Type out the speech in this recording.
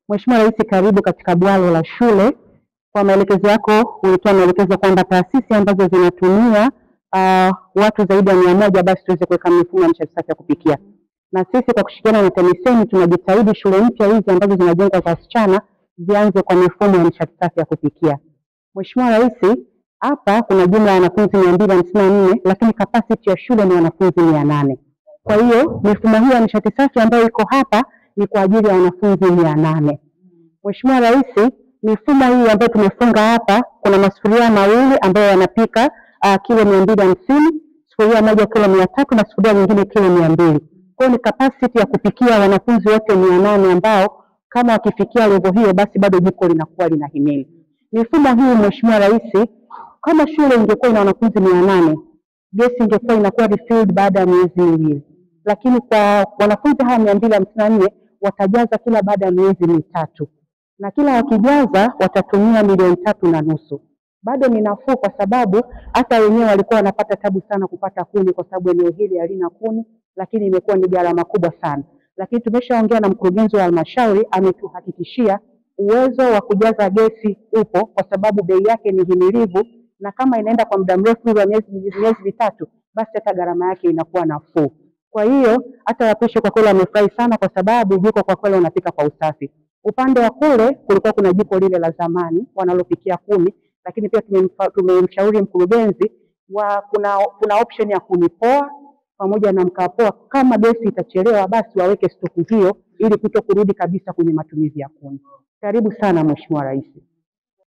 Mheshimiwa Rais, karibu katika bwalo la shule. Kwa maelekezo yako ulitoa maelekezo kwamba taasisi ambazo zinatumia watu zaidi ya 100 basi tuweze kuweka mifumo ya nishati safi ya kupikia. Na sisi kwa kushirikiana na TAMISEMI tunajitahidi shule mpya hizi ambazo zinajengwa kwa wasichana zianze kwa mifumo ya nishati safi ya kupikia. Mheshimiwa Rais, hapa kuna jumla ya wanafunzi 254 lakini capacity ya shule ni wanafunzi 800. Kwa hiyo mifumo hii ya nishati safi ambayo iko hapa ni kwa ajili ya wanafunzi 800. Mheshimiwa Rais, mifumo hii ambayo tumefunga hapa, kuna masufuria mawili ambayo yanapika kilo 250, sufuria moja kilo 300 na sufuria nyingine kilo 200. Kwa hiyo ni capacity ya kupikia wanafunzi wote 800 ambao kama wakifikia level hiyo basi bado jiko linakuwa linahimili. Mifumo hii Mheshimiwa Rais, kama shule ingekuwa ina wanafunzi 800, gesi ingekuwa inakuwa refilled baada ya miezi miwili. Lakini kwa wanafunzi hawa 254 watajaza kila baada ya miezi mitatu. Na kila wakijaza watatumia 3.5 milioni. Bado ni nafuu kwa sababu hata wenyewe walikuwa wanapata tabu sana kupata kuni kwa sababu eneo hili halina kuni, lakini imekuwa ni gharama kubwa sana. Lakini tumeshaongea na mkurugenzi wa halmashauri, ametuhakikishia uwezo wa kujaza gesi upo kwa sababu bei yake ni himilivu, na kama inaenda kwa muda mrefu wa miezi mitatu basi hata gharama yake inakuwa nafuu. Kwa hiyo hata wapishi kwa kweli wamefurahi sana kwa sababu jiko kwa kweli wanapika kwa usafi. Upande wa kule kulikuwa kuna jiko lile la zamani wanalopikia kuni, lakini pia tumemshauri mkurugenzi kuna option ya kunipoa pamoja na mkapoa. Kama gesi itachelewa basi waweke stoku hiyo ili kuto kurudi kabisa kwenye matumizi ya kuni. Karibu sana Mheshimiwa Rais.